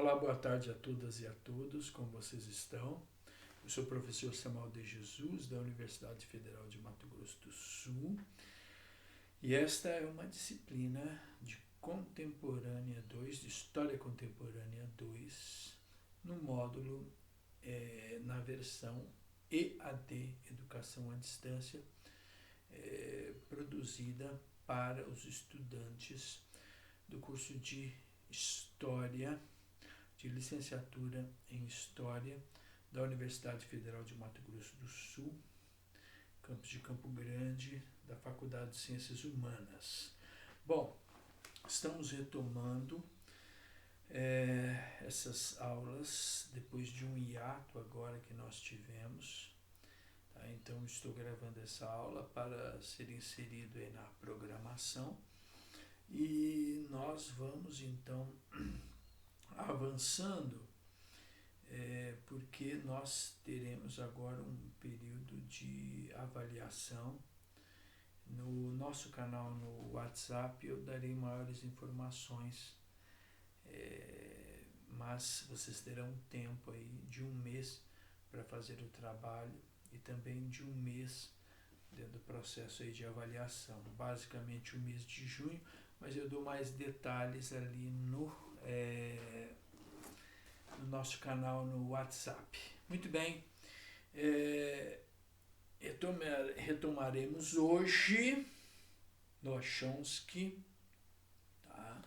Olá, boa tarde a todas e a todos, como vocês estão? Eu sou o professor Samuel de Jesus, da Universidade Federal de Mato Grosso do Sul, e esta é uma disciplina de Contemporânea 2, de História Contemporânea 2, no módulo, na versão EAD, Educação à Distância, produzida para os estudantes do curso de História, de licenciatura em História da Universidade Federal de Mato Grosso do Sul, campus de Campo Grande, da Faculdade de Ciências Humanas. Bom, estamos retomando essas aulas depois de um hiato agora que nós tivemos. Tá? Então, estou gravando essa aula para ser inserido aí na programação e nós vamos então avançando, porque nós teremos agora um período de avaliação. No nosso canal no WhatsApp eu darei maiores informações, mas vocês terão tempo aí de um mês para fazer o trabalho e também de um mês dentro do processo aí de avaliação, basicamente o mês de junho, mas eu dou mais detalhes ali no nosso canal no WhatsApp. Muito bem, retomaremos hoje Noam Chomsky, tá?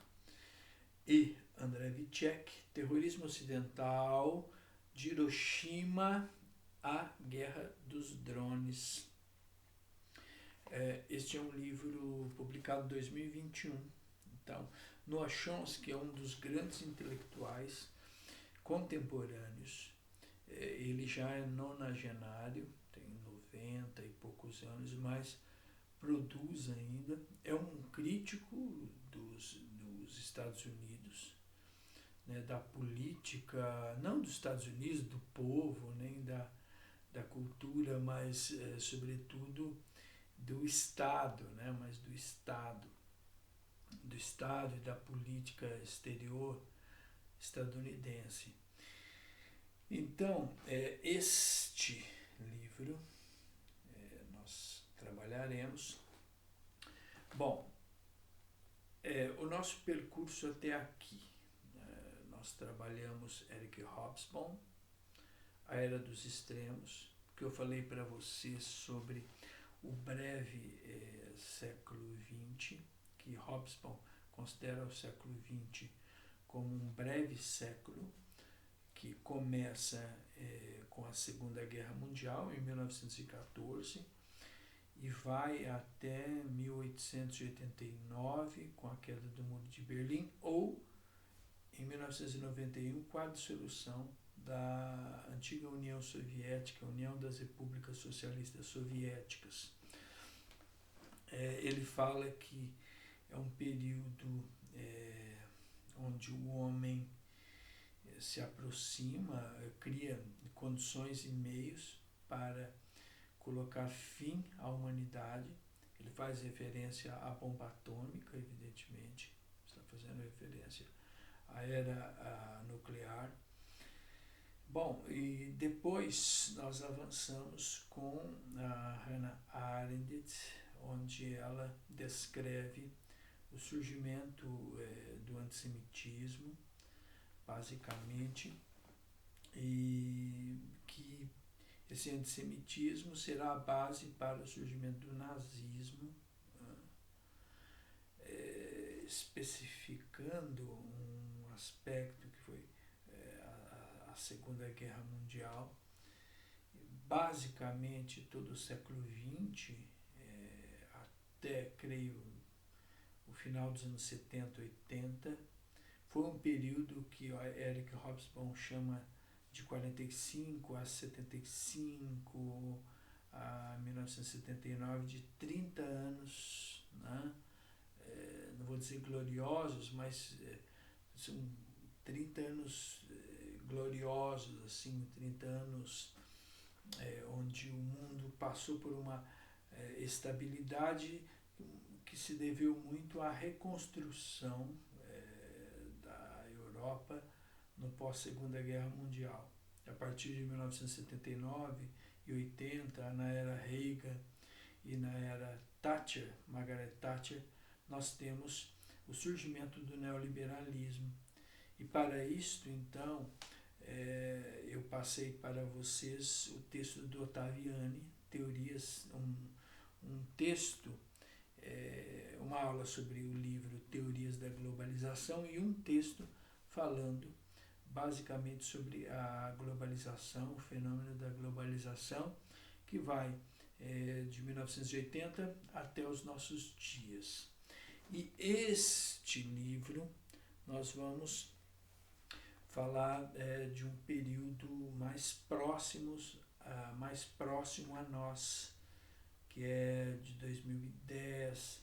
E André Witschek, Terrorismo Ocidental, de Hiroshima à Guerra dos Drones. Este é um livro publicado em 2021. Então, Noam Chomsky é um dos grandes intelectuais contemporâneos. Ele já é nonagenário, tem 90 e poucos anos, mas produz ainda. É um crítico dos Estados Unidos, né, da política, não dos Estados Unidos, do povo, nem da cultura, mas sobretudo do Estado, né, mas do Estado e da política exterior estadunidense. Então, este livro nós trabalharemos. Bom, o nosso percurso até aqui, nós trabalhamos Eric Hobsbawm, a Era dos Extremos, que eu falei para vocês sobre o breve século XX, que Hobsbawm considera o século XX como um breve século, que começa com a Segunda Guerra Mundial, em 1914, e vai até 1889, com a queda do Muro de Berlim, ou em 1991, com a dissolução da antiga União Soviética, União das Repúblicas Socialistas Soviéticas. Ele fala que é um período onde o homem se aproxima, cria condições e meios para colocar fim à humanidade. Ele faz referência à bomba atômica, evidentemente, está fazendo referência à era nuclear. Bom, e depois nós avançamos com a Hannah Arendt, onde ela descreve o surgimento do antissemitismo, basicamente, e que esse antissemitismo será a base para o surgimento do nazismo, especificando um aspecto que foi a Segunda Guerra Mundial. Basicamente, todo o século XX, até, creio, o final dos anos 70, 80, foi um período que Eric Hobsbawm chama de 45 a 75, a 1979, de 30 anos, né? Não vou dizer gloriosos, mas são 30 anos gloriosos, assim, 30 anos onde o mundo passou por uma estabilidade que se deveu muito à reconstrução da Europa no pós-Segunda Guerra Mundial. A partir de 1979 e 80, na era Reagan e na era Thatcher, Margaret Thatcher, nós temos o surgimento do neoliberalismo. E para isto, então, eu passei para vocês o texto do Ottaviani, um texto, uma aula sobre o livro Teorias da Globalização e um texto falando basicamente sobre a globalização, o fenômeno da globalização, que vai de 1980 até os nossos dias. E este livro nós vamos falar de um período mais próximo a nós, que é de 2010,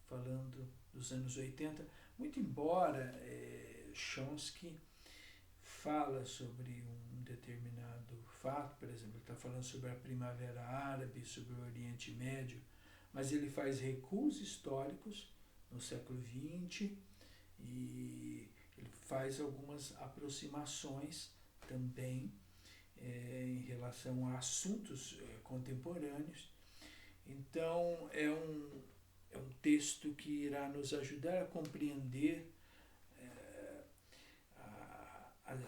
falando dos anos 80, muito embora Chomsky fala sobre um determinado fato, por exemplo, ele está falando sobre a Primavera Árabe, sobre o Oriente Médio, mas ele faz recuos históricos no século XX e ele faz algumas aproximações também em relação a assuntos contemporâneos. Então, é um texto que irá nos ajudar a compreender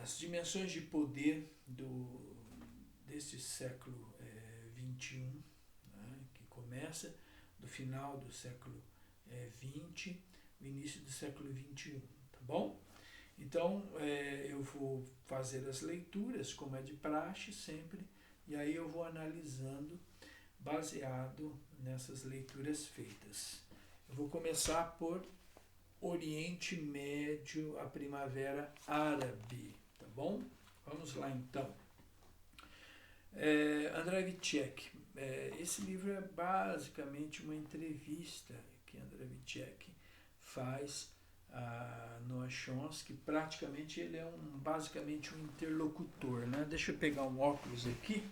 as dimensões de poder desse século XXI, né, que começa do final do século XX, o início do século XXI, tá bom? Então, eu vou fazer as leituras, como é de praxe sempre, e aí eu vou analisando baseado nessas leituras feitas. Eu vou começar por Oriente Médio, a Primavera Árabe, tá bom? Vamos lá então. Andrei Vicek. Esse livro é basicamente uma entrevista que Andrei Vicek faz a Noam Chomsky. Praticamente ele é basicamente um interlocutor, né? Deixa eu pegar um óculos aqui.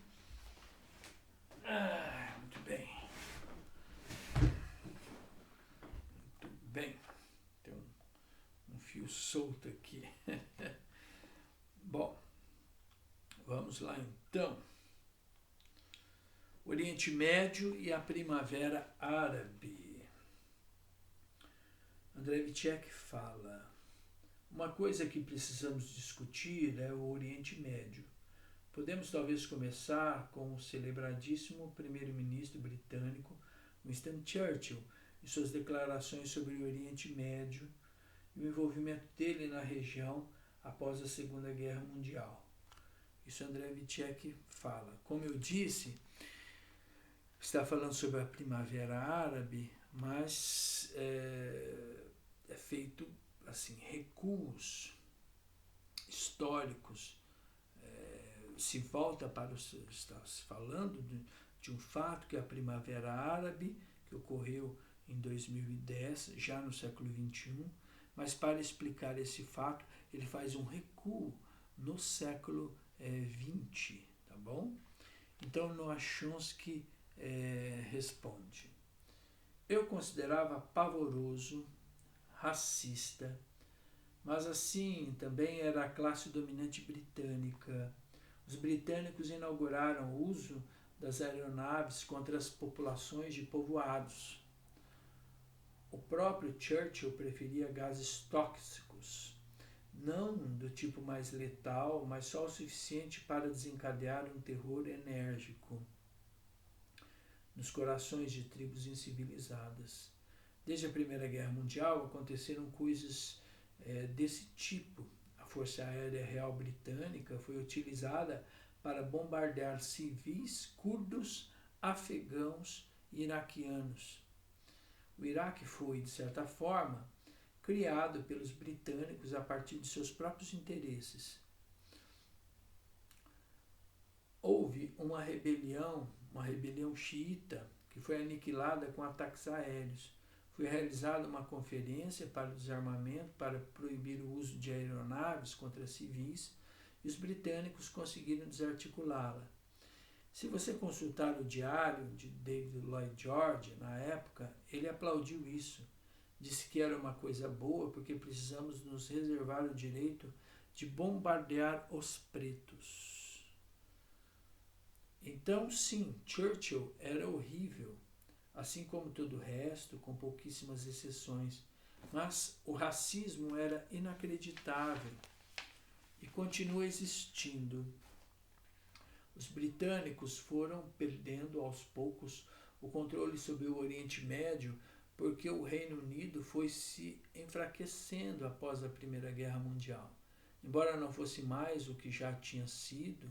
Muito bem. Muito bem. Tem um fio solto aqui. Bom, vamos lá então. Oriente Médio e a Primavera Árabe. Andrei Vicek fala: uma coisa que precisamos discutir é o Oriente Médio. Podemos talvez começar com o celebradíssimo primeiro-ministro britânico Winston Churchill e suas declarações sobre o Oriente Médio e o envolvimento dele na região após a Segunda Guerra Mundial. Isso Andrei Vicek fala. Como eu disse, está falando sobre a Primavera Árabe, mas é feito assim, recuos históricos, se volta para está se falando de um fato que é a Primavera Árabe, que ocorreu em 2010, já no século XXI, mas para explicar esse fato, ele faz um recuo no século XX, tá bom? Então, Noam Chomsky responde: eu considerava pavoroso, racista, mas assim também era a classe dominante britânica. Os britânicos inauguraram o uso das aeronaves contra as populações de povoados. O próprio Churchill preferia gases tóxicos, não do tipo mais letal, mas só o suficiente para desencadear um terror enérgico nos corações de tribos incivilizadas. Desde a Primeira Guerra Mundial aconteceram coisas desse tipo. A Força Aérea Real Britânica foi utilizada para bombardear civis curdos, afegãos e iraquianos. O Iraque foi, de certa forma, criado pelos britânicos a partir de seus próprios interesses. Houve uma rebelião xiita, que foi aniquilada com ataques aéreos. Foi realizada uma conferência para o desarmamento, para proibir o uso de aeronaves contra civis, e os britânicos conseguiram desarticulá-la. Se você consultar o diário de David Lloyd George, na época, ele aplaudiu isso. Disse que era uma coisa boa porque precisamos nos reservar o direito de bombardear os pretos. Então, sim, Churchill era horrível, assim como todo o resto, com pouquíssimas exceções. Mas o racismo era inacreditável e continua existindo. Os britânicos foram perdendo aos poucos o controle sobre o Oriente Médio porque o Reino Unido foi se enfraquecendo após a Primeira Guerra Mundial. Embora não fosse mais o que já tinha sido,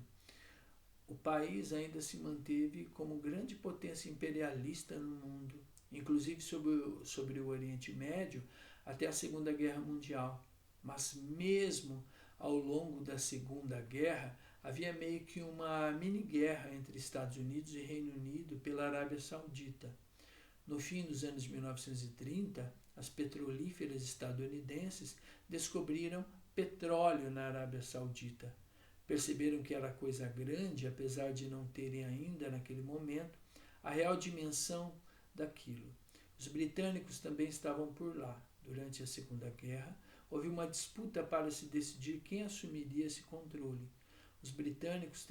o país ainda se manteve como grande potência imperialista no mundo, inclusive sobre o Oriente Médio, até a Segunda Guerra Mundial. Mas mesmo ao longo da Segunda Guerra, havia meio que uma mini-guerra entre Estados Unidos e Reino Unido pela Arábia Saudita. No fim dos anos 1930, as petrolíferas estadunidenses descobriram petróleo na Arábia Saudita. Perceberam que era coisa grande, apesar de não terem ainda, naquele momento, a real dimensão daquilo. Os britânicos também estavam por lá. Durante a Segunda Guerra, houve uma disputa para se decidir quem assumiria esse controle. Os britânicos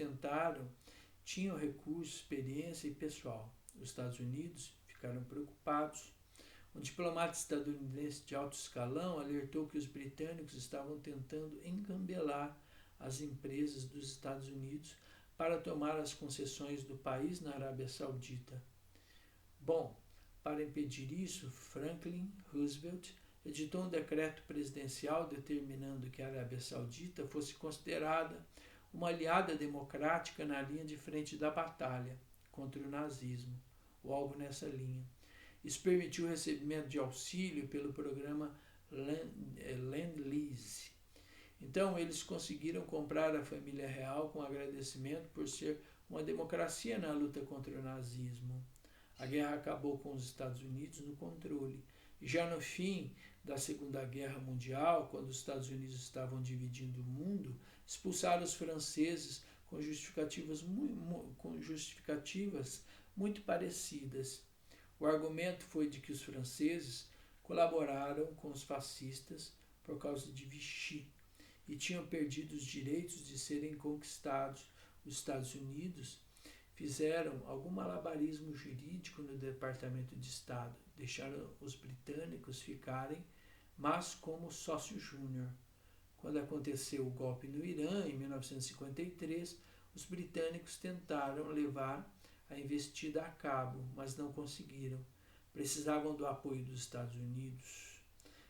tinham recursos, experiência e pessoal. Os Estados Unidos ficaram preocupados. Um diplomata estadunidense de alto escalão alertou que os britânicos estavam tentando engambelar as empresas dos Estados Unidos para tomar as concessões do país na Arábia Saudita. Bom, para impedir isso, Franklin Roosevelt editou um decreto presidencial determinando que a Arábia Saudita fosse considerada uma aliada democrática na linha de frente da batalha contra o nazismo, ou algo nessa linha. Isso permitiu o recebimento de auxílio pelo programa Lend-Lease. Então, eles conseguiram comprar a família real com agradecimento por ser uma democracia na luta contra o nazismo. A guerra acabou com os Estados Unidos no controle. E já no fim da Segunda Guerra Mundial, quando os Estados Unidos estavam dividindo o mundo, expulsaram os franceses com justificativas muito parecidas. O argumento foi de que os franceses colaboraram com os fascistas por causa de Vichy e tinham perdido os direitos de serem conquistados. Os Estados Unidos fizeram algum malabarismo jurídico no Departamento de Estado, deixaram os britânicos ficarem, mas como sócio júnior. Quando aconteceu o golpe no Irã, em 1953, os britânicos tentaram levar a investida a cabo, mas não conseguiram. Precisavam do apoio dos Estados Unidos.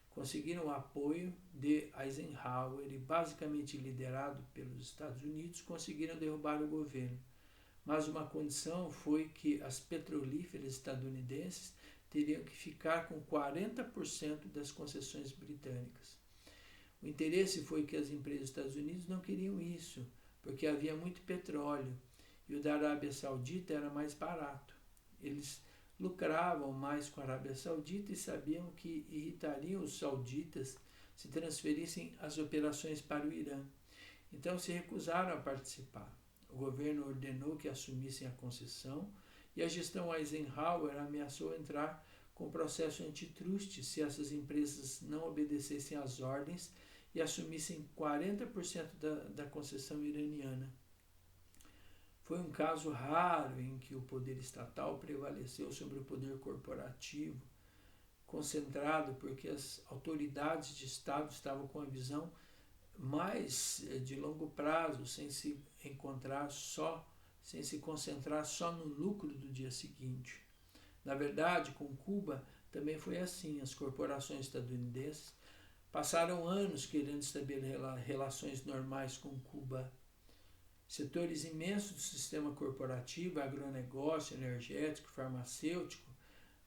Conseguiram o apoio de Eisenhower e, basicamente liderado pelos Estados Unidos, conseguiram derrubar o governo. Mas uma condição foi que as petrolíferas estadunidenses teriam que ficar com 40% das concessões britânicas. O interesse foi que as empresas dos Estados Unidos não queriam isso, porque havia muito petróleo e o da Arábia Saudita era mais barato. Eles lucravam mais com a Arábia Saudita e sabiam que irritariam os sauditas se transferissem as operações para o Irã. Então se recusaram a participar. O governo ordenou que assumissem a concessão e a gestão Eisenhower ameaçou entrar com processo antitruste se essas empresas não obedecessem às ordens e assumissem 40% da concessão iraniana. Foi um caso raro em que o poder estatal prevaleceu sobre o poder corporativo, concentrado porque as autoridades de Estado estavam com a visão mais de longo prazo, sem se concentrar só no lucro do dia seguinte. Na verdade, com Cuba também foi assim. As corporações estadunidenses passaram anos querendo estabelecer relações normais com Cuba. Setores imensos do sistema corporativo, agronegócio, energético, farmacêutico,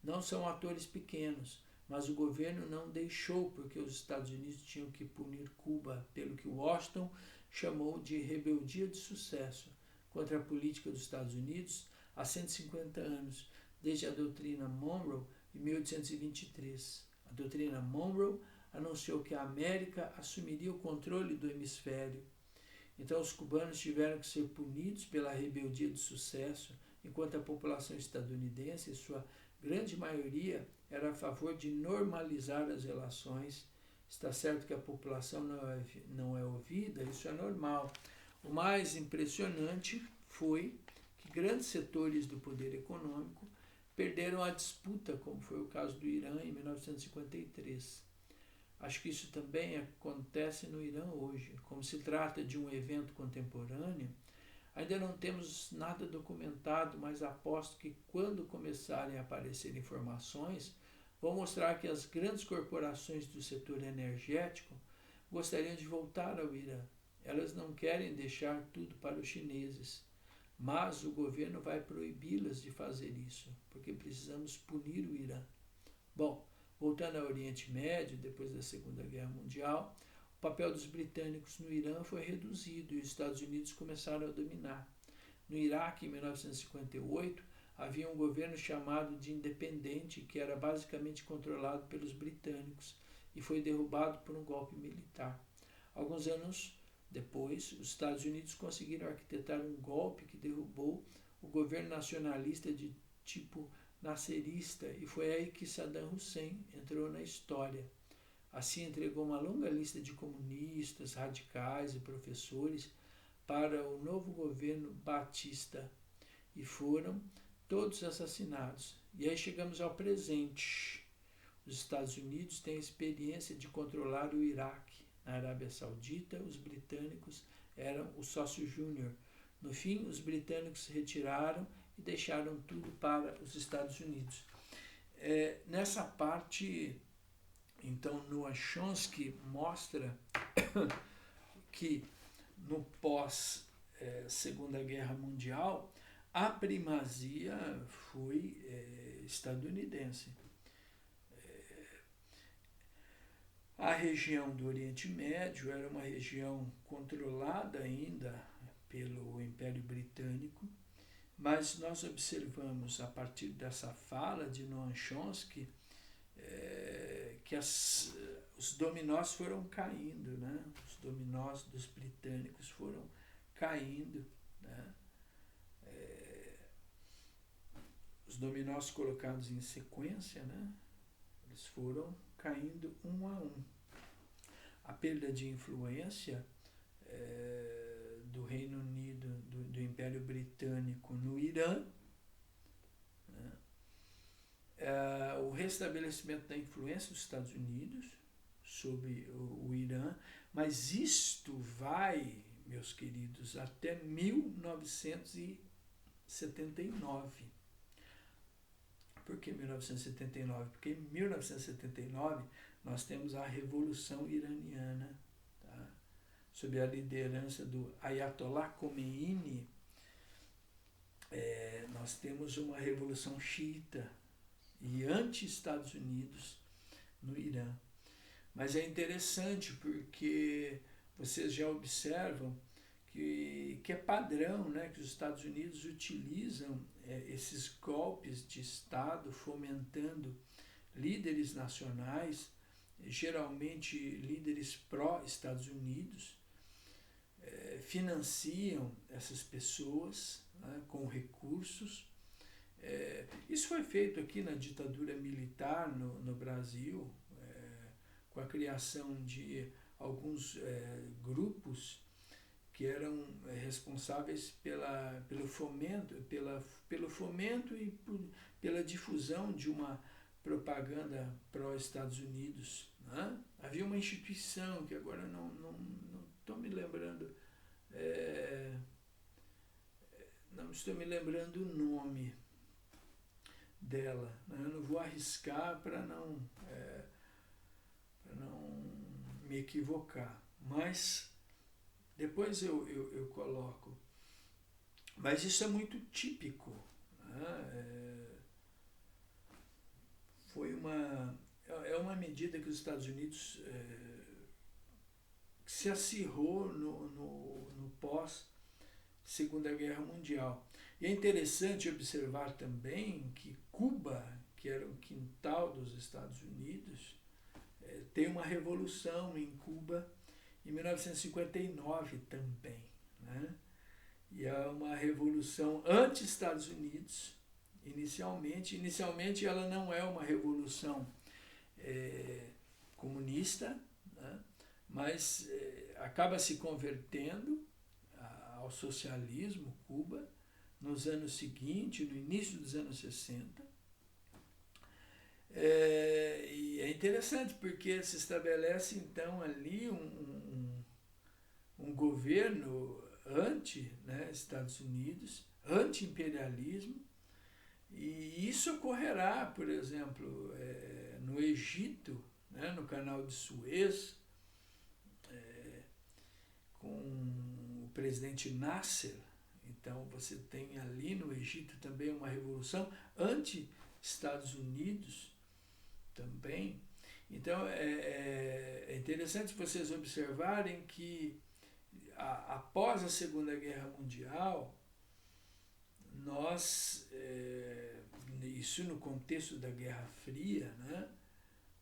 não são atores pequenos, mas o governo não deixou porque os Estados Unidos tinham que punir Cuba pelo que Washington chamou de rebeldia de sucesso contra a política dos Estados Unidos há 150 anos, desde a doutrina Monroe em 1823. A doutrina Monroe anunciou que a América assumiria o controle do hemisfério. Então os cubanos tiveram que ser punidos pela rebeldia de sucesso, enquanto a população estadunidense, em sua grande maioria, era a favor de normalizar as relações Está certo que a população não é ouvida, isso é normal. O mais impressionante foi que grandes setores do poder econômico perderam a disputa, como foi o caso do Irã em 1953. Acho que isso também acontece no Irã hoje. Como se trata de um evento contemporâneo, ainda não temos nada documentado, mas aposto que quando começarem a aparecer informações, vão mostrar que as grandes corporações do setor energético gostariam de voltar ao Irã. Elas não querem deixar tudo para os chineses, mas o governo vai proibi-las de fazer isso, porque precisamos punir o Irã. Bom, voltando ao Oriente Médio, depois da Segunda Guerra Mundial, o papel dos britânicos no Irã foi reduzido e os Estados Unidos começaram a dominar. No Iraque, em 1958, havia um governo chamado de Independente, que era basicamente controlado pelos britânicos e foi derrubado por um golpe militar. Alguns anos depois, os Estados Unidos conseguiram arquitetar um golpe que derrubou o governo nacionalista de tipo nasserista e foi aí que Saddam Hussein entrou na história. Assim, entregou uma longa lista de comunistas, radicais e professores para o novo governo Batista e foram todos assassinados. E aí chegamos ao presente. Os Estados Unidos têm a experiência de controlar o Iraque. Na Arábia Saudita, os britânicos eram o sócio júnior. No fim, os britânicos se retiraram e deixaram tudo para os Estados Unidos. Nessa parte, então, Noam Chomsky mostra que no pós-Segunda Guerra Mundial, a primazia foi estadunidense. A região do Oriente Médio era uma região controlada ainda pelo Império Britânico, mas nós observamos a partir dessa fala de Noam Chomsky que os dominós foram caindo, né? Os dominós dos britânicos foram caindo, né? Os dominós colocados em sequência, né? Eles foram caindo um a um. A perda de influência do Reino Unido, do Império Britânico no Irã, né? O restabelecimento da influência dos Estados Unidos sobre o Irã, mas isto vai, meus queridos, até 1979. Por que 1979? Porque em 1979 nós temos a Revolução Iraniana, tá? Sob a liderança do Ayatollah Khomeini, nós temos uma revolução xiita e anti-Estados Unidos no Irã. Mas é interessante porque vocês já observam que é padrão, né, que os Estados Unidos utilizam esses golpes de Estado fomentando líderes nacionais, geralmente líderes pró-Estados Unidos, financiam essas pessoas, né, com recursos. Isso foi feito aqui na ditadura militar no Brasil, com a criação de alguns grupos que eram responsáveis pelo fomento e pela difusão de uma propaganda pró-Estados Unidos, né? Havia uma instituição que agora não estou me lembrando, não estou me lembrando o nome dela, né? Eu não vou arriscar para não me equivocar, mas depois eu coloco. Mas isso é muito típico, né? É uma medida que os Estados Unidos se acirrou no pós-Segunda Guerra Mundial. E é interessante observar também que Cuba, que era o quintal dos Estados Unidos, tem uma revolução em Cuba em 1959 também, né? E é uma revolução anti-Estados Unidos, inicialmente. Inicialmente ela não é uma revolução comunista, mas acaba se convertendo ao socialismo, Cuba, nos anos seguintes, no início dos anos 60. E é interessante porque se estabelece então ali um governo anti-Estados Unidos, anti-imperialismo, e isso ocorrerá, por exemplo, no Egito, no canal de Suez, com o presidente Nasser. Então você tem ali no Egito também uma revolução anti-Estados Unidos também. Então é interessante vocês observarem que após a Segunda Guerra Mundial, nós, isso no contexto da Guerra Fria,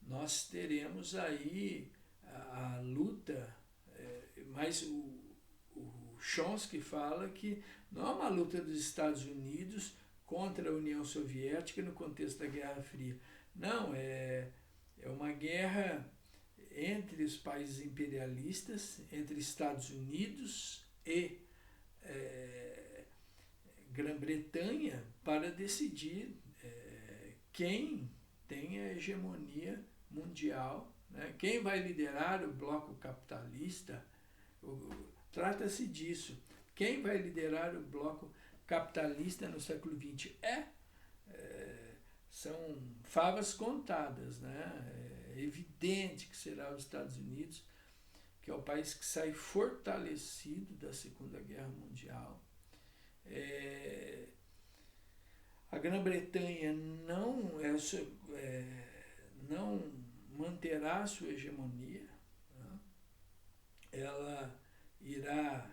nós teremos aí a luta, mas o Chomsky fala que não é uma luta dos Estados Unidos contra a União Soviética no contexto da Guerra Fria. Não, é uma guerra entre os países imperialistas, entre Estados Unidos e Grã-Bretanha, para decidir quem tem a hegemonia mundial, quem vai liderar o bloco capitalista. Trata-se disso. Quem vai liderar o bloco capitalista no século XX? São favas contadas, É evidente que será os Estados Unidos, que é o país que sai fortalecido da Segunda Guerra Mundial. A Grã-Bretanha não manterá sua hegemonia, ela irá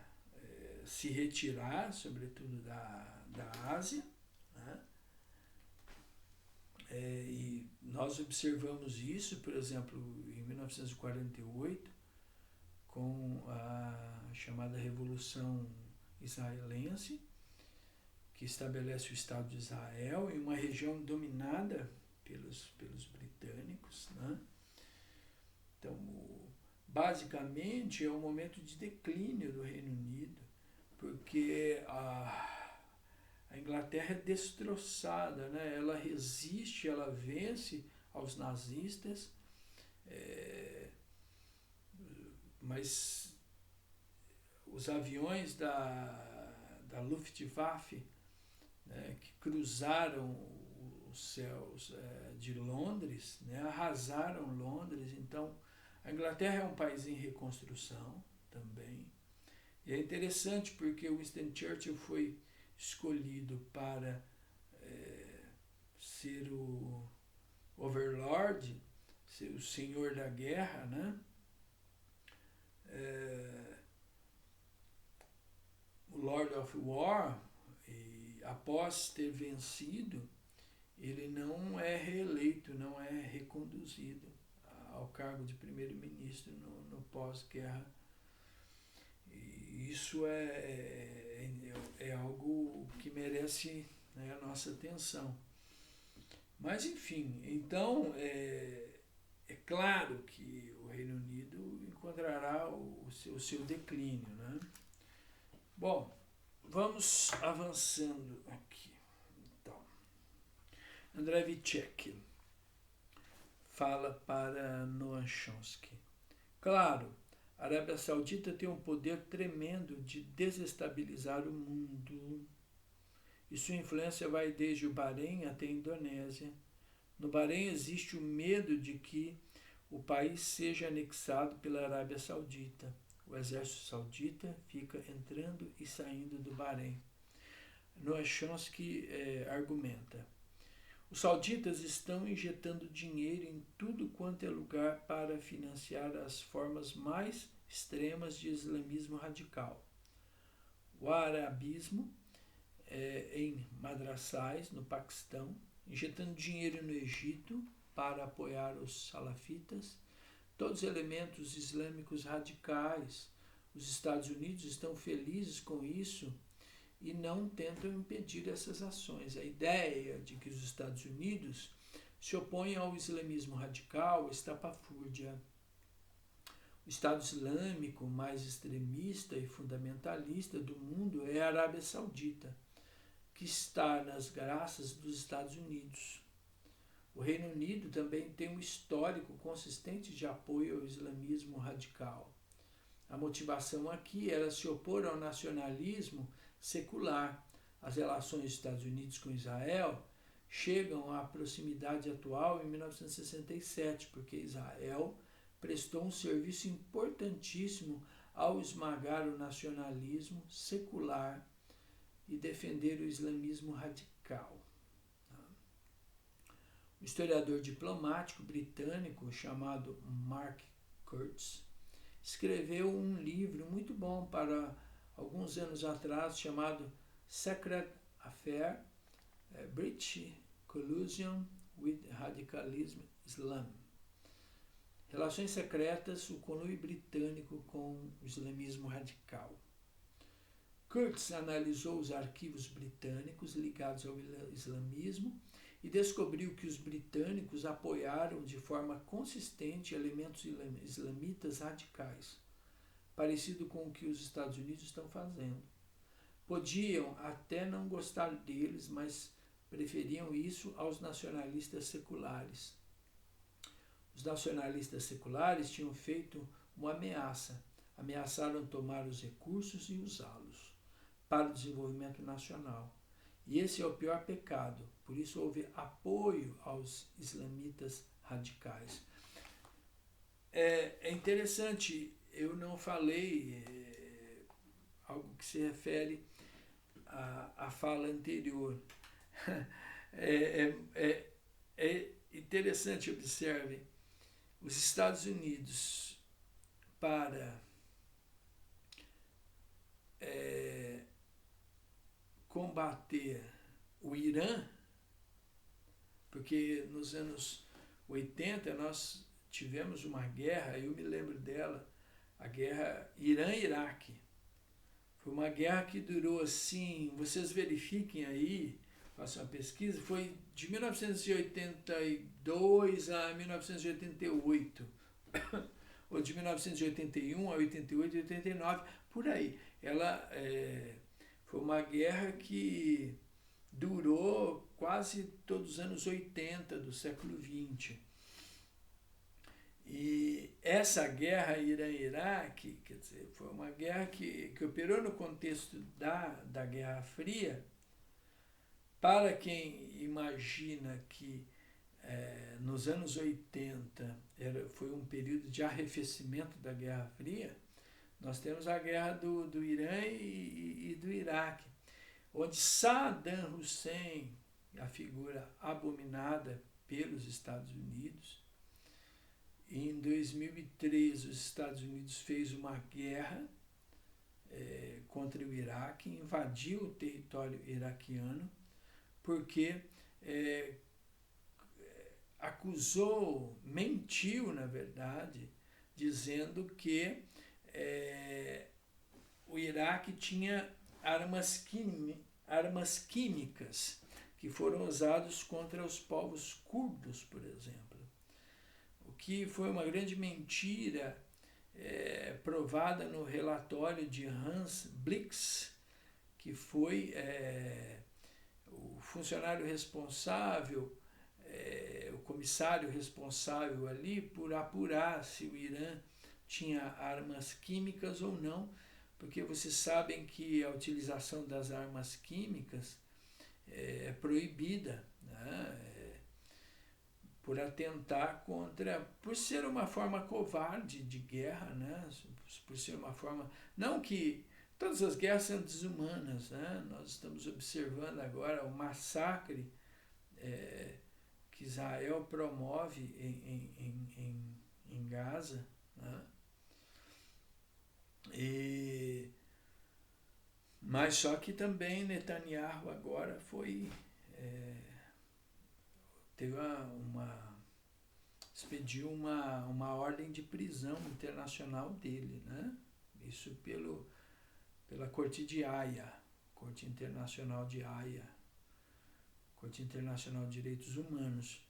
se retirar, sobretudo da Ásia, e nós observamos isso, por exemplo, em 1948, com a chamada Revolução Israelense, que estabelece o Estado de Israel em uma região dominada pelos britânicos. Então, basicamente, é um momento de declínio do Reino Unido, porque a Inglaterra é destroçada, ela resiste, ela vence aos nazistas, mas os aviões da Luftwaffe, que cruzaram os céus de Londres, arrasaram Londres. Então, a Inglaterra é um país em reconstrução também. E é interessante porque Winston Churchill foi escolhido para ser o Overlord, ser o senhor da guerra, o Lord of War, e após ter vencido, ele não é reeleito, não é reconduzido ao cargo de primeiro-ministro no pós-guerra. E isso é algo que merece a nossa atenção. Mas, enfim, então, é claro que o Reino Unido encontrará o seu declínio. Bom, vamos avançando aqui. Então, André Vicek fala para Noam Chomsky. Claro, a Arábia Saudita tem um poder tremendo de desestabilizar o mundo. E sua influência vai desde o Bahrein até a Indonésia. No Bahrein existe o medo de que o país seja anexado pela Arábia Saudita. O exército saudita fica entrando e saindo do Bahrein. Noam Chomsky argumenta: os sauditas estão injetando dinheiro em tudo quanto é lugar para financiar as formas mais extremas de islamismo radical. O arabismo em madrasais, no Paquistão, injetando dinheiro no Egito para apoiar os salafitas, todos os elementos islâmicos radicais. Os Estados Unidos estão felizes com isso e não tentam impedir essas ações. A ideia de que os Estados Unidos se opõem ao islamismo radical, estapafúrdia. O Estado Islâmico mais extremista e fundamentalista do mundo é a Arábia Saudita, que está nas graças dos Estados Unidos. O Reino Unido também tem um histórico consistente de apoio ao islamismo radical. A motivação aqui era se opor ao nacionalismo secular. As relações dos Estados Unidos com Israel chegam à proximidade atual em 1967, porque Israel prestou um serviço importantíssimo ao esmagar o nacionalismo secular e defender o islamismo radical. O historiador diplomático britânico chamado Mark Curtis escreveu um livro muito bom para alguns anos atrás chamado Secret Affair, British Collusion with Radicalism Islam. Relações secretas, o conluio britânico com o islamismo radical. Curtis analisou os arquivos britânicos ligados ao islamismo e descobriu que os britânicos apoiaram de forma consistente elementos islamitas radicais, parecido com o que os Estados Unidos estão fazendo. Podiam até não gostar deles, mas preferiam isso aos nacionalistas seculares. Os nacionalistas seculares tinham feito uma ameaça. Ameaçaram tomar os recursos e usá-los para o desenvolvimento nacional. E esse é o pior pecado. Por isso houve apoio aos islamitas radicais. É interessante, eu não falei algo que se refere à fala anterior. É interessante, observem, os Estados Unidos para combater o Irã, porque nos anos 80 nós tivemos uma guerra, eu me lembro dela, a guerra Irã-Iraque. Foi uma guerra que durou assim, vocês verifiquem aí, façam uma pesquisa, foi de 1982 a 1988, ou de 1981 a 88, 89, por aí. Ela foi uma guerra que durou quase todos os anos 80 do século XX. E essa guerra Irã-Iraque, quer dizer, foi uma guerra que operou no contexto da Guerra Fria. Para quem imagina que nos anos 80 foi um período de arrefecimento da Guerra Fria, nós temos a guerra do Irã e do Iraque, onde Saddam Hussein, a figura abominada pelos Estados Unidos, em 2003 os Estados Unidos fez uma guerra contra o Iraque, invadiu o território iraquiano, porque mentiu, na verdade, dizendo que o Iraque tinha armas químicas que foram usadas contra os povos curdos, por exemplo. O que foi uma grande mentira provada no relatório de Hans Blix, que foi o funcionário responsável, o comissário responsável ali por apurar se o Irã tinha armas químicas ou não, porque vocês sabem que a utilização das armas químicas é proibida, né? Por atentar contra, por ser uma forma covarde de guerra, né? Por ser uma forma, não que todas as guerras são desumanas, né? Nós estamos observando agora o massacre que Israel promove em Gaza, né? Mas só que também Netanyahu agora expediu uma ordem de prisão internacional dele, né? Isso pela Corte de Haia, Corte Internacional de Haia, Corte Internacional de Direitos Humanos.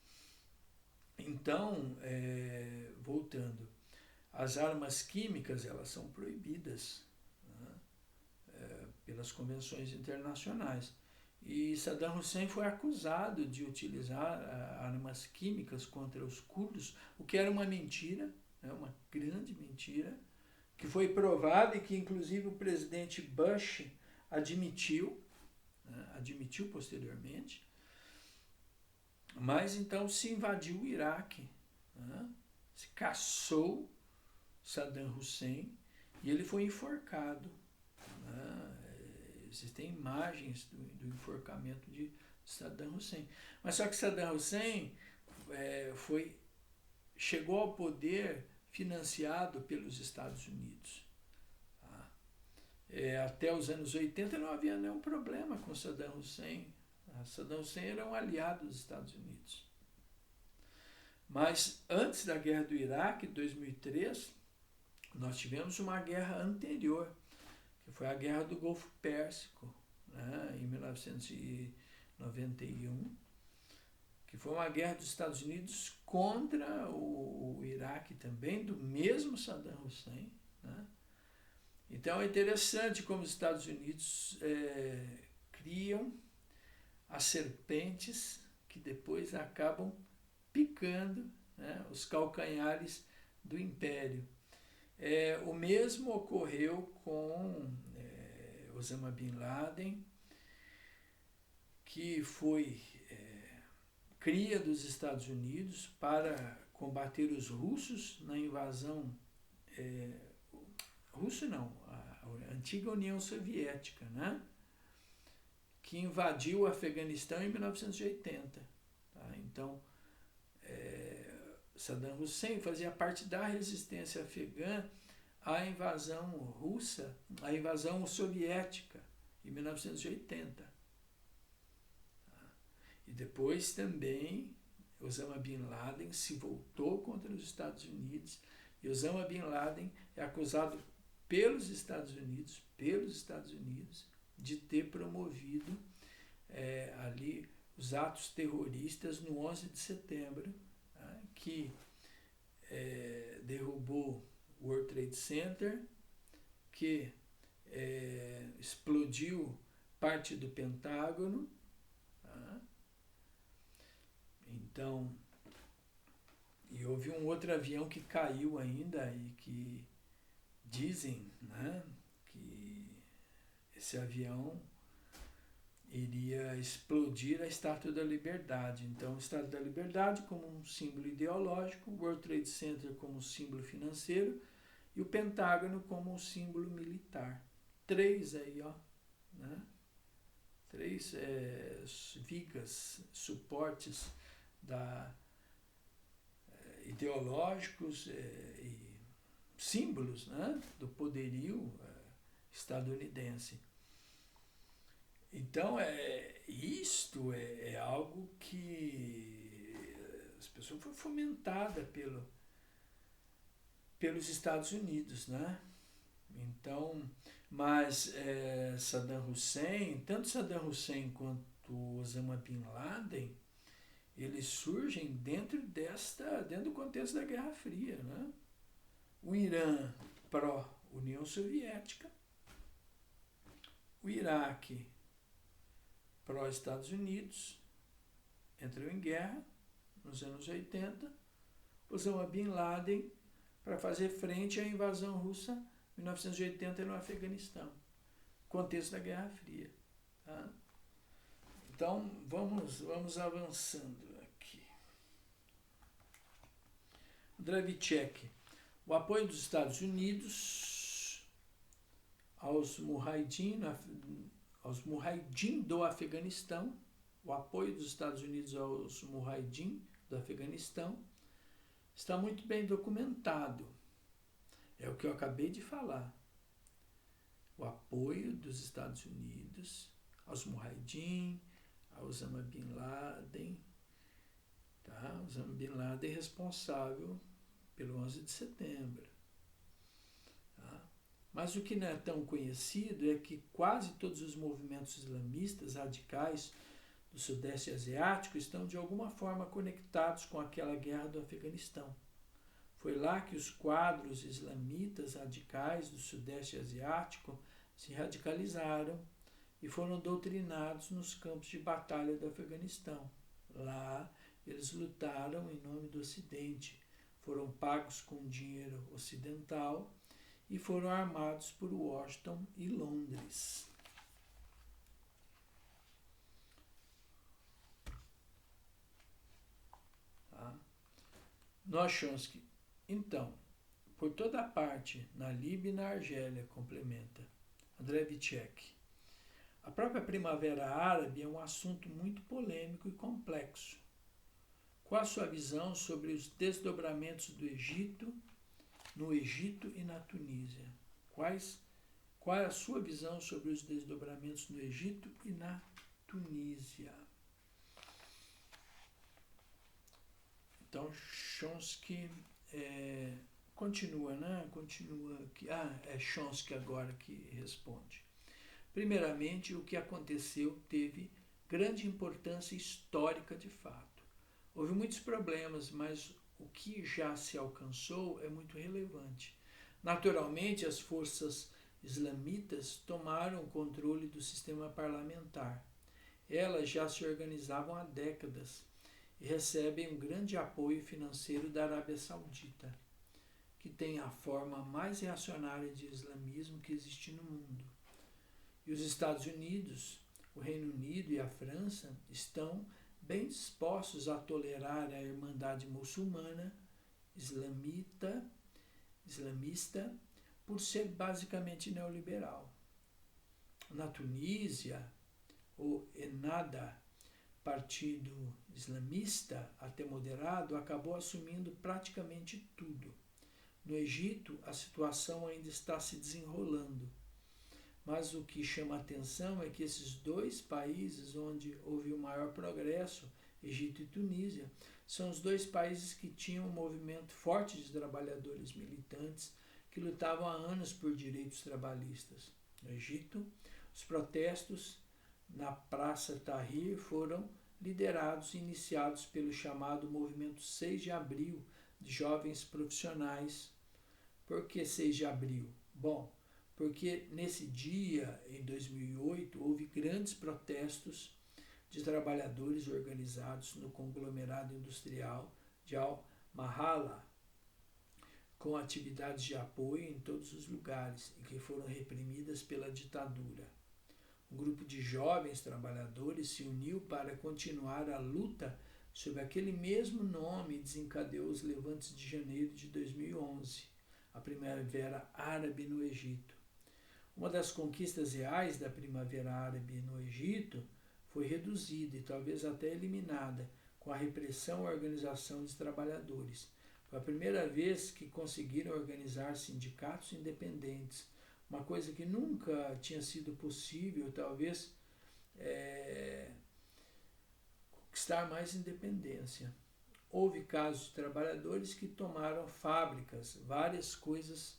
Então, voltando, as armas químicas, elas são proibidas, né, pelas convenções internacionais. E Saddam Hussein foi acusado de utilizar armas químicas contra os curdos, o que era uma mentira, né, uma grande mentira, que foi provada e que inclusive o presidente Bush admitiu, né, admitiu posteriormente. Mas então se invadiu o Iraque, né, se caçou Saddam Hussein e ele foi enforcado, né. Existem imagens do enforcamento de Saddam Hussein. Mas só que Saddam Hussein chegou ao poder financiado pelos Estados Unidos. Tá? Até os anos 80 não havia nenhum problema com Saddam Hussein. Saddam Hussein era um aliado dos Estados Unidos. Mas antes da guerra do Iraque, em 2003, nós tivemos uma guerra anterior, que foi a Guerra do Golfo Pérsico, né, em 1991, que foi uma guerra dos Estados Unidos contra o Iraque também, do mesmo Saddam Hussein. Né? Então é interessante como os Estados Unidos criam as serpentes que depois acabam picando, né, os calcanhares do império. O mesmo ocorreu com Osama Bin Laden, que foi cria dos Estados Unidos para combater os russos na invasão, a antiga União Soviética, né? Que invadiu o Afeganistão em 1980. Tá? Então, Saddam Hussein fazia parte da resistência afegã à invasão russa, à invasão soviética, em 1980. E depois também Osama Bin Laden se voltou contra os Estados Unidos, e Osama Bin Laden é acusado pelos Estados Unidos, de ter promovido ali os atos terroristas no 11 de setembro, tá? Que derrubou o World Trade Center, que explodiu parte do Pentágono. Tá? Então, e houve um outro avião que caiu ainda e que dizem, né, que esse avião iria explodir a Estátua da Liberdade. Então, a Estátua da Liberdade como um símbolo ideológico, o World Trade Center como um símbolo financeiro e o Pentágono como um símbolo militar. 3 aí, ó, né? 3 vigas, suportes ideológicos e símbolos, né, do poderio estadunidense. Então, isto é algo que as pessoas foram fomentadas pelos Estados Unidos, né? Então, mas Saddam Hussein, tanto Saddam Hussein quanto Osama Bin Laden, eles surgem dentro do contexto da Guerra Fria, né? O Irã pró-União Soviética, o Iraque pró-Estados Unidos, entrou em guerra nos anos 80, Osama Bin Laden para fazer frente à invasão russa em 1980 no Afeganistão, contexto da Guerra Fria. Tá? Então, vamos avançando aqui. Dravicek. O apoio dos Estados Unidos aos Mujahideen do Afeganistão, o apoio dos Estados Unidos aos Mujahideen do Afeganistão está muito bem documentado. É o que eu acabei de falar. O apoio dos Estados Unidos aos Mujahideen, a Osama Bin Laden. Tá? Osama Bin Laden é responsável pelo 11 de setembro. Tá? Mas o que não é tão conhecido é que quase todos os movimentos islamistas radicais do Sudeste Asiático estão de alguma forma conectados com aquela guerra do Afeganistão. Foi lá que os quadros islamitas radicais do Sudeste Asiático se radicalizaram e foram doutrinados nos campos de batalha do Afeganistão. Lá, eles lutaram em nome do Ocidente, foram pagos com dinheiro ocidental e foram armados por Washington e Londres. Tá? Noam Chomsky. Então, por toda parte, na Líbia e na Argélia, complementa André Vitchek. A própria Primavera Árabe é um assunto muito polêmico e complexo. Qual a sua visão sobre os desdobramentos do Egito, no Egito e na Tunísia? Qual é a sua visão sobre os desdobramentos no Egito e na Tunísia? Então, Chomsky continua, né? Continua aqui. É Chomsky agora que responde. Primeiramente, o que aconteceu teve grande importância histórica de fato. Houve muitos problemas, mas o que já se alcançou é muito relevante. Naturalmente, as forças islamitas tomaram o controle do sistema parlamentar. Elas já se organizavam há décadas e recebem um grande apoio financeiro da Arábia Saudita, que tem a forma mais reacionária de islamismo que existe no mundo. E os Estados Unidos, o Reino Unido e a França estão bem dispostos a tolerar a Irmandade Muçulmana islamista por ser basicamente neoliberal. Na Tunísia, o Ennahda, partido islamista, até moderado, acabou assumindo praticamente tudo. No Egito, a situação ainda está se desenrolando. Mas o que chama a atenção é que esses dois países onde houve o maior progresso, Egito e Tunísia, são os dois países que tinham um movimento forte de trabalhadores militantes que lutavam há anos por direitos trabalhistas. No Egito, os protestos na Praça Tahrir foram liderados e iniciados pelo chamado Movimento 6 de Abril de jovens profissionais. Por que 6 de Abril? Bom, porque nesse dia, em 2008, houve grandes protestos de trabalhadores organizados no conglomerado industrial de Al-Mahala, com atividades de apoio em todos os lugares e que foram reprimidas pela ditadura. Um grupo de jovens trabalhadores se uniu para continuar a luta sob aquele mesmo nome e desencadeou os levantes de janeiro de 2011, a Primavera Árabe no Egito. Uma das conquistas reais da Primavera Árabe no Egito foi reduzida e talvez até eliminada com a repressão à organização dos trabalhadores. Foi a primeira vez que conseguiram organizar sindicatos independentes, uma coisa que nunca tinha sido possível, talvez, conquistar mais independência. Houve casos de trabalhadores que tomaram fábricas, várias coisas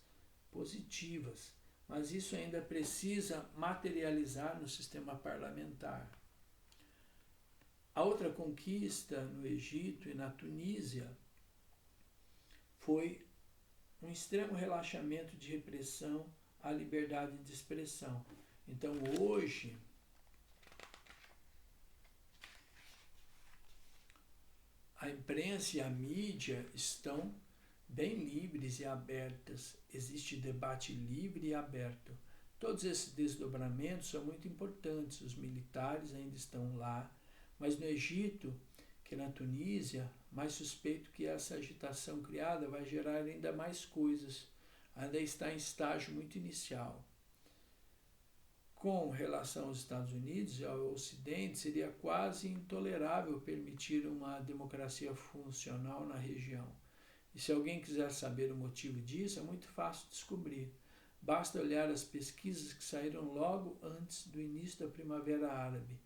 positivas, mas isso ainda precisa materializar no sistema parlamentar. A outra conquista no Egito e na Tunísia foi um extremo relaxamento de repressão à liberdade de expressão. Então, hoje, a imprensa e a mídia estão bem livres e abertas. Existe debate livre e aberto. Todos esses desdobramentos são muito importantes. Os militares ainda estão lá, mas no Egito, que na Tunísia, mais suspeito que essa agitação criada vai gerar ainda mais coisas. Ainda está em estágio muito inicial. Com relação aos Estados Unidos e ao Ocidente, seria quase intolerável permitir uma democracia funcional na região. E se alguém quiser saber o motivo disso, é muito fácil descobrir. Basta olhar as pesquisas que saíram logo antes do início da Primavera Árabe.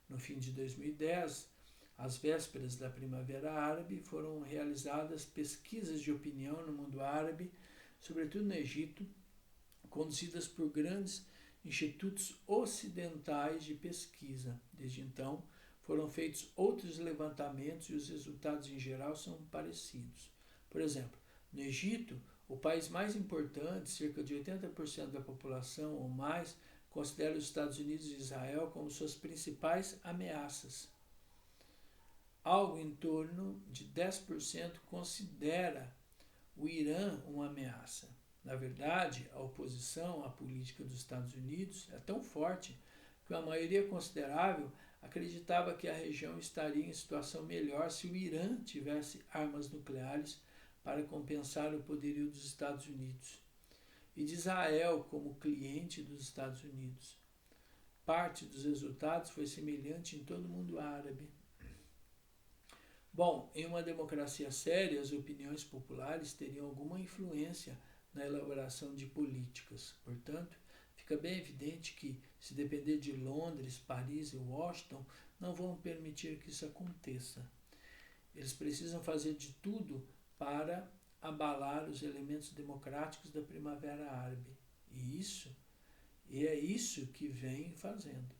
No fim de 2010, às vésperas da Primavera Árabe, foram realizadas pesquisas de opinião no mundo árabe, sobretudo no Egito, conduzidas por grandes institutos ocidentais de pesquisa. Desde então, foram feitos outros levantamentos e os resultados em geral são parecidos. Por exemplo, No Egito, o país mais importante, cerca de 80% da população ou mais, considera os Estados Unidos e Israel como suas principais ameaças. Algo em torno de 10% considera o Irã uma ameaça. Na verdade, a oposição à política dos Estados Unidos é tão forte que uma maioria considerável acreditava que a região estaria em situação melhor se o Irã tivesse armas nucleares para compensar o poderio dos Estados Unidos e de Israel como cliente dos Estados Unidos. Parte dos resultados foi semelhante em todo o mundo árabe. Bom, em uma democracia séria, as opiniões populares teriam alguma influência na elaboração de políticas. Portanto, fica bem evidente que, se depender de Londres, Paris e Washington, não vão permitir que isso aconteça. Eles precisam fazer de tudo para abalar os elementos democráticos da Primavera Árabe. E é isso que vem fazendo.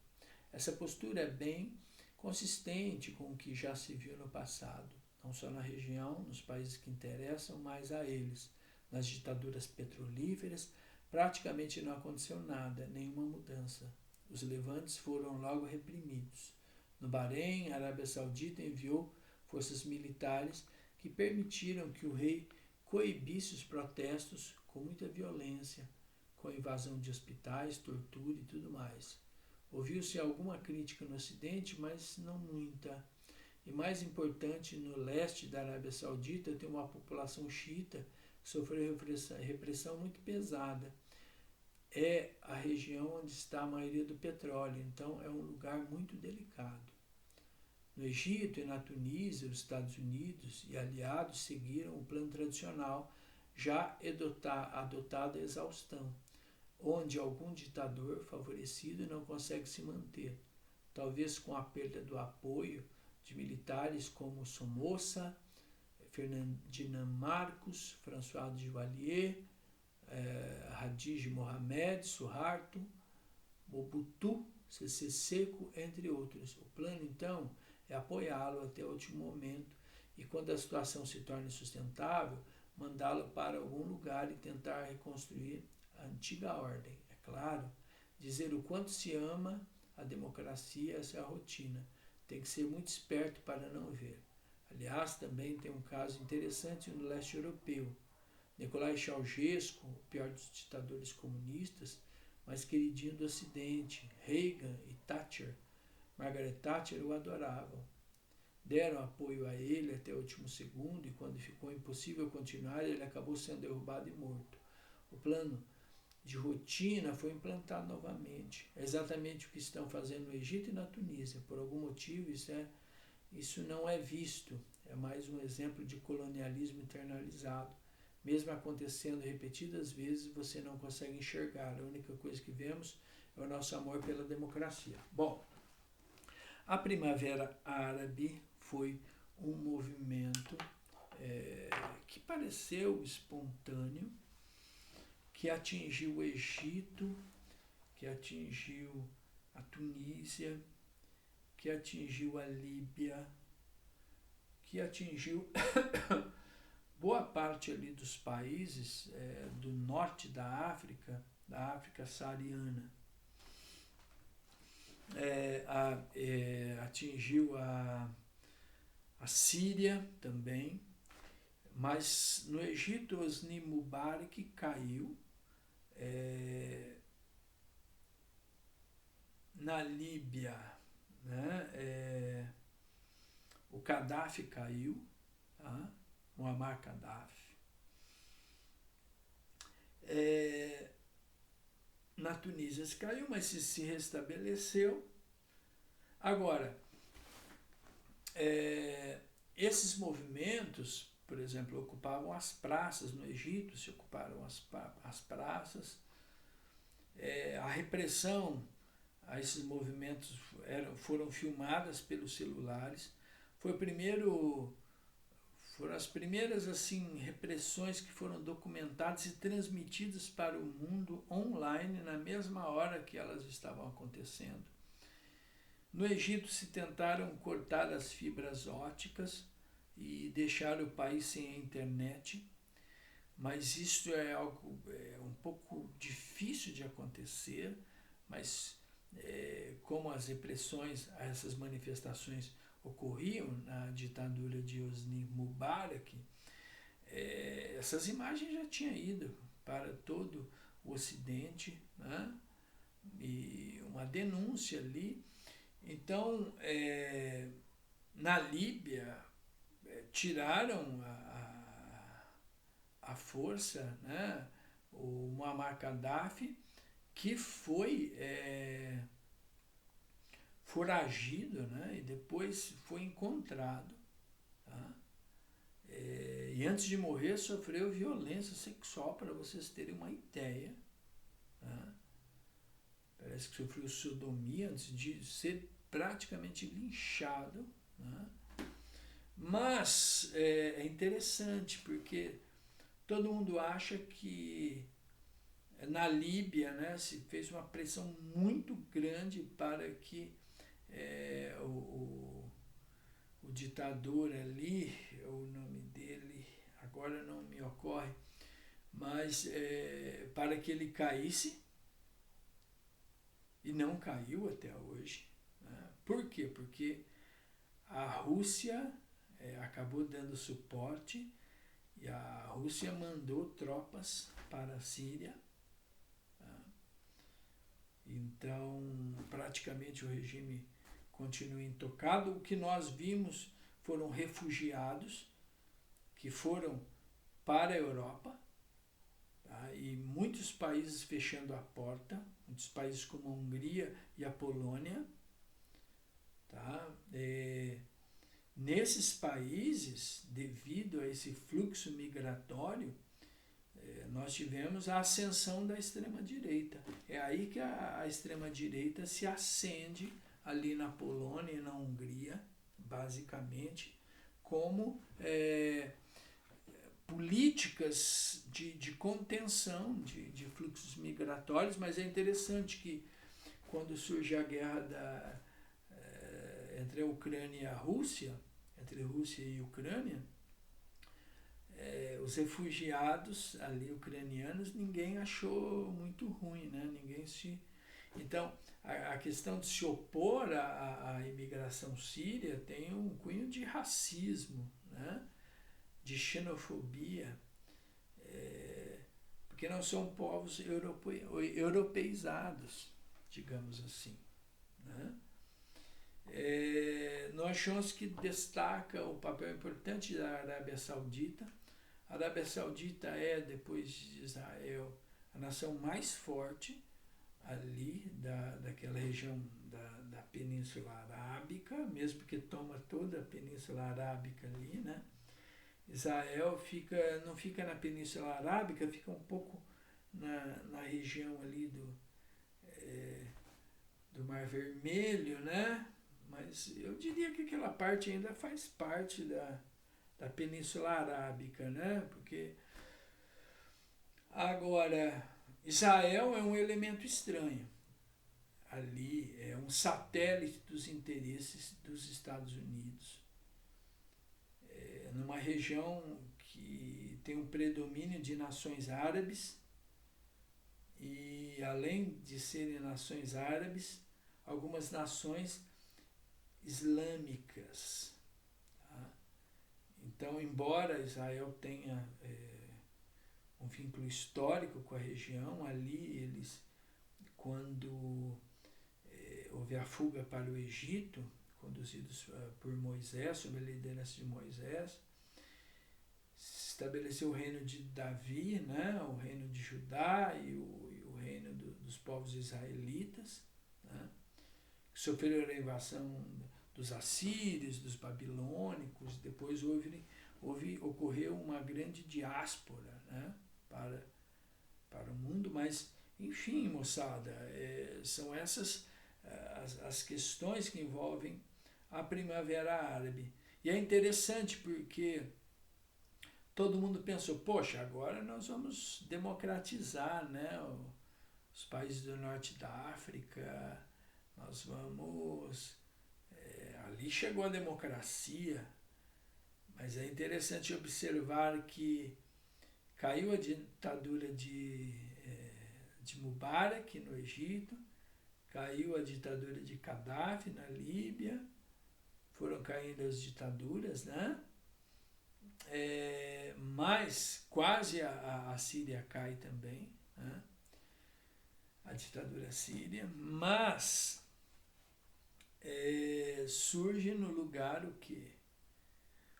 Essa postura é bem consistente com o que já se viu no passado, não só na região, nos países que interessam mais a eles. Nas ditaduras petrolíferas, praticamente não aconteceu nada, nenhuma mudança. Os levantes foram logo reprimidos. No Bahrein, a Arábia Saudita enviou forças militares que permitiram que o rei coibisse os protestos com muita violência, com invasão de hospitais, tortura e tudo mais. Ouviu-se alguma crítica no Ocidente, mas não muita. E mais importante, no leste da Arábia Saudita tem uma população xiita que sofreu repressão muito pesada. É a região onde está a maioria do petróleo, então é um lugar muito delicado. No Egito e na Tunísia, os Estados Unidos e aliados seguiram o plano tradicional, já adotado à exaustão, onde algum ditador favorecido não consegue se manter, talvez com a perda do apoio de militares como Somoza, Ferdinand Marcos, François Duvalier, Hadij Mohamed, Suharto, Mobutu, Sese Seko, entre outros. O plano, então, é apoiá-lo até o último momento e, quando a situação se torna insustentável, mandá-lo para algum lugar e tentar reconstruir a antiga ordem. É claro, dizer o quanto se ama a democracia, essa é a rotina. Tem que ser muito esperto para não ver. Aliás, também tem um caso interessante no leste europeu. Nicolae Ceausescu, o pior dos ditadores comunistas, mas queridinho do Ocidente, Reagan e Thatcher. Margaret Thatcher o adoravam. Deram apoio a ele até o último segundo e, quando ficou impossível continuar, ele acabou sendo derrubado e morto. O plano de rotina foi implantado novamente. É exatamente o que estão fazendo no Egito e na Tunísia. Por algum motivo, isso não é visto. É mais um exemplo de colonialismo internalizado. Mesmo acontecendo repetidas vezes, você não consegue enxergar. A única coisa que vemos é o nosso amor pela democracia. Bom, a Primavera Árabe foi um movimento que pareceu espontâneo, que atingiu o Egito, que atingiu a Tunísia, que atingiu a Líbia, que atingiu boa parte ali dos países do norte da África saariana. Atingiu a Síria também, mas no Egito Hosni Mubarak caiu, na Líbia, né, o Gaddafi caiu, tá? Muammar Gaddafi. Na Tunísia se caiu, mas se restabeleceu. Agora, esses movimentos, por exemplo, ocupavam as praças no Egito, se ocuparam as praças. A repressão a esses movimentos foram filmadas pelos celulares. Foram as primeiras assim repressões que foram documentadas e transmitidas para o mundo online na mesma hora que elas estavam acontecendo. No Egito se tentaram cortar as fibras ópticas e deixar o país sem a internet. mas isso é algo um pouco difícil de acontecer, mas como as repressões a essas manifestações ocorriam na ditadura de Hosni Mubarak, essas imagens já tinham ido para todo o Ocidente, né? E uma denúncia ali. Então, na Líbia, tiraram a força, né? O Muammar Gaddafi, que foi foragido, né? E depois foi encontrado. Tá? E antes de morrer sofreu violência sexual, para vocês terem uma ideia. Tá? Parece que sofreu sodomia antes de ser praticamente linchado. Né? Mas é interessante porque todo mundo acha que na Líbia, né, se fez uma pressão muito grande para que o ditador ali, o nome dele agora não me ocorre, mas para que ele caísse, e não caiu até hoje. Né? Por quê? Porque a Rússia acabou dando suporte e a Rússia mandou tropas para a Síria. Tá? Então, praticamente o regime continua intocado. O que nós vimos foram refugiados que foram para a Europa, tá? E muitos países fechando a porta, muitos países como a Hungria e a Polônia. Tá? Nesses países, devido a esse fluxo migratório, nós tivemos a ascensão da extrema-direita. É aí que a extrema-direita se acende ali na Polônia e na Hungria, basicamente, como políticas de contenção de fluxos migratórios, mas é interessante que quando surge a guerra entre a Ucrânia e a Rússia, entre Rússia e Ucrânia, os refugiados ali ucranianos, ninguém achou muito ruim, né? Então, a questão de se opor à imigração síria tem um cunho de racismo, né? De xenofobia, porque não são povos europeizados, digamos assim. Né? Nós achamos que destaca o papel importante da Arábia Saudita. A Arábia Saudita depois de Israel, a nação mais forte ali daquela região da Península Arábica, mesmo porque toma toda a Península Arábica ali, né? Israel não fica na Península Arábica, fica um pouco na região ali do Mar Vermelho, né? Mas eu diria que aquela parte ainda faz parte da Península Arábica, né? Porque agora Israel é um elemento estranho. Ali é um satélite dos interesses dos Estados Unidos. Numa região que tem um predomínio de nações árabes e, além de serem nações árabes, algumas nações islâmicas. Tá? Então, embora Israel tenha um vínculo histórico com a região, ali eles, quando houve a fuga para o Egito, conduzidos por Moisés, sob a liderança de Moisés, se estabeleceu o reino de Davi, né, o reino de Judá e o reino dos povos israelitas, né, que sofreram a invasão dos assírios, dos babilônicos. Depois ocorreu uma grande diáspora, né, para o mundo, mas enfim, moçada, são essas as questões que envolvem a Primavera Árabe. E é interessante porque todo mundo pensou, poxa, agora nós vamos democratizar, né, os países do norte da África, nós vamos... ali chegou a democracia, mas é interessante observar que caiu a ditadura de Mubarak no Egito, caiu a ditadura de Gaddafi na Líbia, foram caindo as ditaduras, né? Mas quase a Síria cai também, né? A ditadura síria, mas surge no lugar o quê?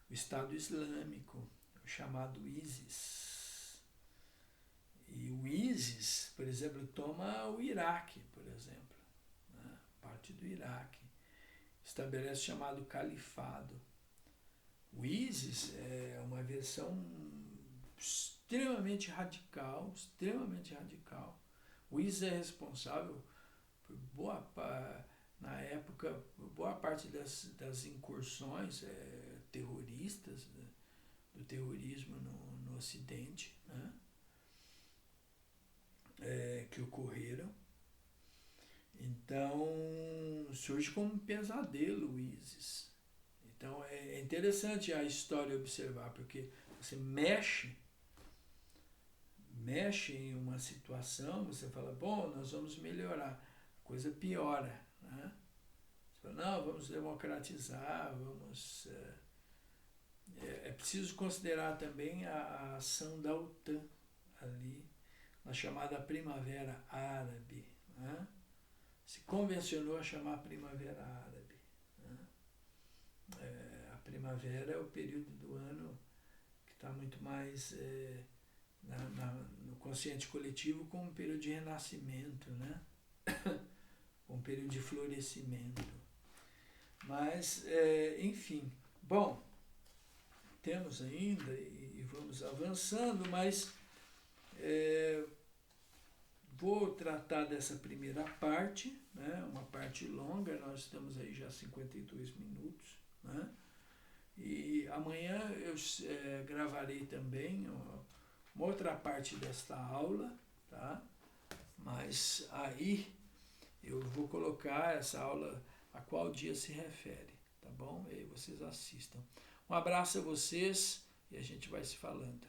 O Estado Islâmico, o chamado ISIS. E o ISIS, por exemplo, toma o Iraque, por exemplo, né? Parte do Iraque. Estabelece o chamado califado. O ISIS é uma versão extremamente radical, extremamente radical. O ISIS é responsável por na época, boa parte das incursões terroristas, do terrorismo no Ocidente, né? Que ocorreram. Então, surge como um pesadelo o ISIS. Então, é interessante a história observar, porque você mexe em uma situação, você fala, bom, nós vamos melhorar, a coisa piora, né? Você fala, não, vamos democratizar, vamos... É preciso considerar também a ação da OTAN ali, na chamada Primavera Árabe, né? Se convencionou a chamar Primavera Árabe, né? A primavera é o período do ano que está muito mais no consciente coletivo como um período de renascimento, né? Um período de florescimento. Mas, enfim, bom, temos ainda e vamos avançando, mas vou tratar dessa primeira parte, né? Uma parte longa, nós estamos aí já 52 minutos, né? E amanhã eu gravarei também uma outra parte desta aula, tá? Mas aí eu vou colocar essa aula a qual dia se refere, tá bom? E aí vocês assistam. Um abraço a vocês e a gente vai se falando.